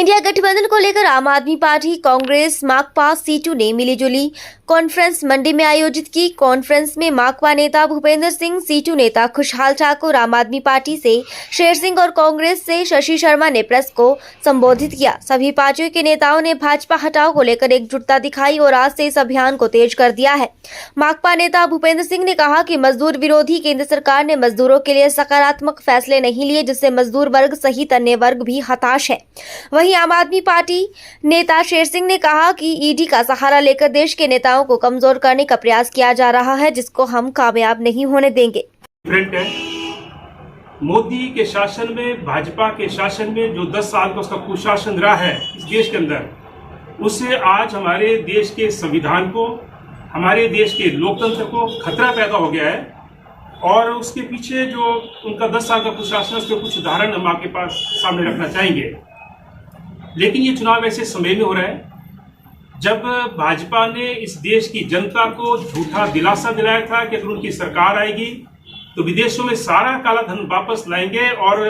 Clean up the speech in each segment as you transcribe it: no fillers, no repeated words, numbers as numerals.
India गठबंधन को लेकर आम आदमी पार्टी, कांग्रेस, माकपा, सीटू ने मिलीजुली कॉन्फ्रेंस मंडी में आयोजित की। कॉन्फ्रेंस में माकपा नेता भूपेंद्र सिंह, सीटू नेता खुशहाल ठाकुर, आम आदमी पार्टी से शेर सिंह और कांग्रेस से शशि शर्मा ने प्रेस को संबोधित किया। सभी पार्टियों के नेताओं ने भाजपा हटाओ को लेकर एकजुटता दिखाई और आज से इस अभियान को तेज कर दिया है। माकपा नेता भूपेंद्र सिंह ने कहा कि मजदूर विरोधी केंद्र सरकार ने मजदूरों के लिए सकारात्मक फैसले नहीं लिए, जिससे मजदूर वर्ग सहित अन्य वर्ग भी हताश है। वहीं आम आदमी पार्टी नेता शेर सिंह ने कहा कि ईडी का सहारा लेकर देश के नेताओं को कमजोर करने का प्रयास किया जा रहा है, जिसको हम कामयाब नहीं होने देंगे। मोदी के शासन में, भाजपा के शासन में जो 10 साल का उसका कुशासन रहा है इस देश के अंदर, उससे आज हमारे देश के संविधान को, हमारे देश के लोकतंत्र को खतरा पैदा हो गया है। और उसके पीछे जो उनका 10 साल का कुशासन, उसके कुछ उदाहरण हम आपके पास सामने रखना चाहेंगे। लेकिन ये चुनाव ऐसे समय में हो रहा है जब भाजपा ने इस देश की जनता को झूठा दिलासा दिलाया था कि अगर उनकी सरकार आएगी तो विदेशों में सारा काला धन वापस लाएंगे और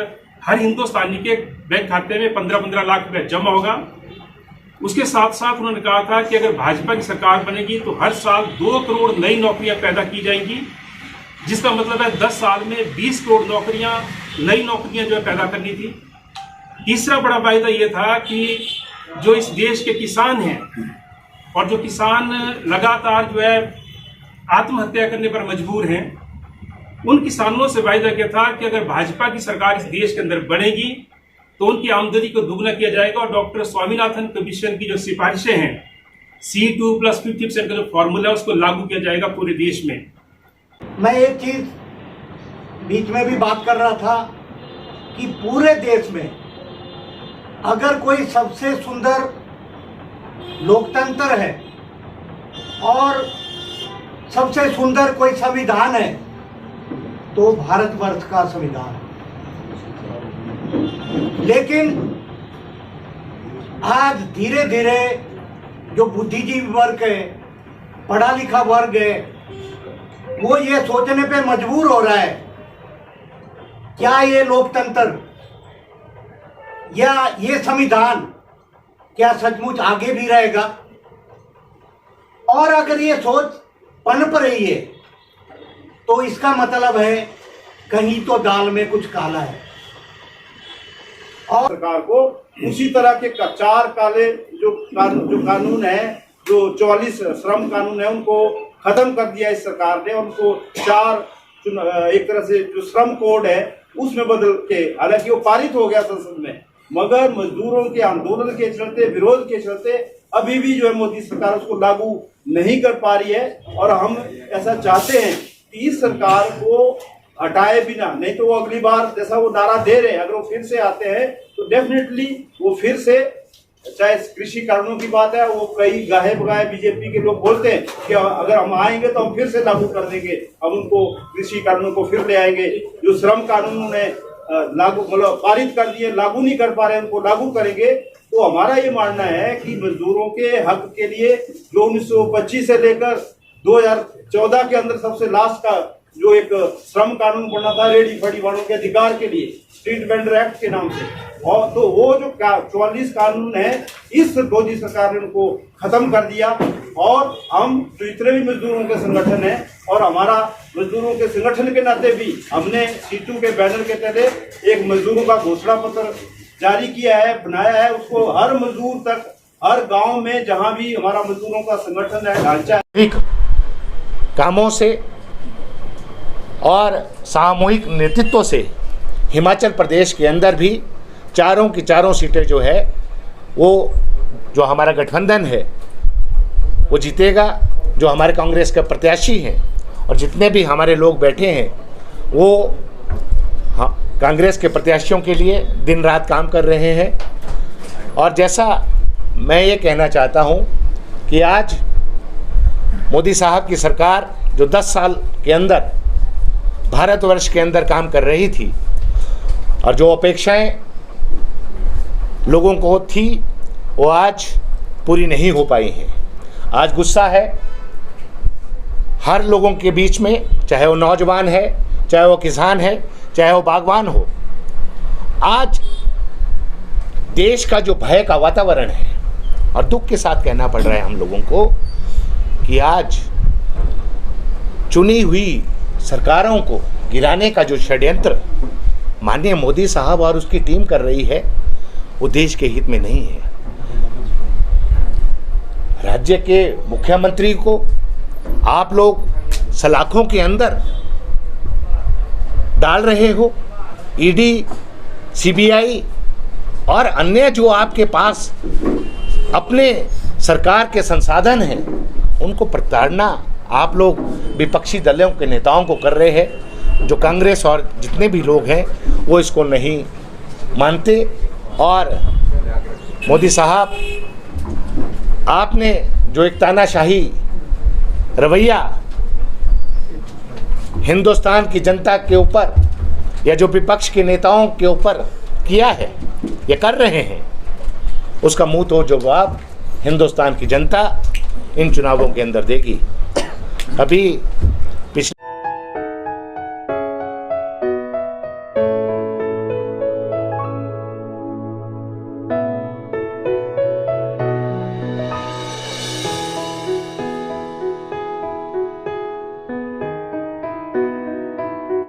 हर हिंदुस्तानी के बैंक खाते में 15-15 लाख रुपए जमा होगा। उसके साथ साथ उन्होंने कहा था कि अगर भाजपा की सरकार बनेगी तो हर साल 2 करोड़ नई नौकरियां पैदा की जाएंगी, जिसका मतलब है 10 साल में 20 करोड़ नौकरियां, नई नौकरियां जो है पैदा करनी थी। तीसरा बड़ा फायदा ये था कि जो इस देश के किसान हैं और जो किसान लगातार जो है आत्महत्या करने पर मजबूर हैं, उन किसानों से वायदा किया था कि अगर भाजपा की सरकार इस देश के अंदर बनेगी तो उनकी आमदनी को दुगना किया जाएगा। और डॉक्टर स्वामीनाथन कमीशन की जो सिफारिशें हैं, C2+50% का जो फॉर्मूला है, उसको लागू किया जाएगा पूरे देश में। मैं एक चीज बीच में भी बात कर रहा था कि पूरे देश में अगर कोई सबसे सुंदर लोकतंत्र है और सबसे सुंदर कोई संविधान है तो भारतवर्ष का संविधान है। लेकिन आज धीरे धीरे जो बुद्धिजीवी वर्ग है, पढ़ा लिखा वर्ग है, वो ये सोचने पे मजबूर हो रहा है क्या ये लोकतंत्र या ये संविधान क्या सचमुच आगे भी रहेगा। और अगर ये सोच पनप रही है तो इसका मतलब है कहीं तो दाल में कुछ काला है। और सरकार को उसी तरह के 4 काले जो कानून है, जो 44 श्रम कानून है, उनको खत्म कर दिया इस सरकार ने। उनको 4 एक तरह से जो श्रम कोड है उसमें बदल के, हालांकि वो पारित हो गया संसद में, मगर मजदूरों के आंदोलन के चलते, विरोध के चलते अभी भी जो है मोदी सरकार उसको लागू नहीं कर पा रही है। और हम ऐसा चाहते हैं कि इस सरकार को हटाए बिना, नहीं तो वो अगली बार जैसा वो नारा दे रहे हैं, अगर वो फिर से आते हैं तो डेफिनेटली वो फिर से, चाहे कृषि कानूनों की बात है, वो कई गाहे बगाहे बीजेपी के लोग बोलते हैं कि अगर हम आएंगे तो हम फिर से लागू कर देंगे, हम उनको कृषि कानूनों को फिर ले आएंगे। जो श्रम कानून ने लागू मतलब पारित कर दिए, लागू नहीं कर पा रहे, उनको लागू करेंगे। तो हमारा ये मानना है कि मजदूरों के हक के लिए जो 1925 से लेकर 2014 के अंदर सबसे लास्ट का जो एक श्रम कानून बना था रेडी फड़ी वालों के अधिकार के लिए, स्ट्रीट वेंडर एक्ट के नाम से, और तो वो जो 44 कानून है, इस मोदी सरकार ने उनको खत्म कर दिया। और हम जितने भी मजदूरों के संगठन है और हमारा मजदूरों के संगठन के नाते भी हमने सीटू के बैनर के तहत एक मजदूरों का घोषणा पत्र जारी किया है, बनाया है। उसको हर मजदूर तक, हर गांव में जहां भी हमारा मजदूरों का संगठन है, ढांचा है, कामों से और सामूहिक नेतृत्व से हिमाचल प्रदेश के अंदर भी चारों की चारों सीटें जो है वो जो हमारा गठबंधन है वो जीतेगा। जो हमारे कांग्रेस के प्रत्याशी हैं और जितने भी हमारे लोग बैठे हैं वो कांग्रेस के प्रत्याशियों के लिए दिन रात काम कर रहे हैं। और जैसा मैं ये कहना चाहता हूँ कि आज मोदी साहब की सरकार जो 10 साल के अंदर भारतवर्ष के अंदर काम कर रही थी और जो अपेक्षाएं लोगों को थी वो आज पूरी नहीं हो पाई हैं। आज गुस्सा है हर लोगों के बीच में, चाहे वो नौजवान है, चाहे वो किसान है, चाहे वो बागवान हो। आज देश का जो भय का वातावरण है, और दुख के साथ कहना पड़ रहा है हम लोगों को कि आज चुनी हुई सरकारों को गिराने का जो षड्यंत्र माननीय मोदी साहब और उसकी टीम कर रही है, वो देश के हित में नहीं है। राज्य के मुख्यमंत्री को आप लोग सलाखों के अंदर डाल रहे हो। ईडी, सीबीआई और अन्य जो आपके पास अपने सरकार के संसाधन हैं, उनको प्रताड़ना आप लोग विपक्षी दलों के नेताओं को कर रहे हैं। जो कांग्रेस और जितने भी लोग हैं वो इसको नहीं मानते। और मोदी साहब, आपने जो एक तानाशाही रवैया हिंदुस्तान की जनता के ऊपर या जो विपक्ष के नेताओं के ऊपर किया है, ये कर रहे हैं, उसका मुंह तो जवाब हिंदुस्तान की जनता इन चुनावों के अंदर देगी। अभी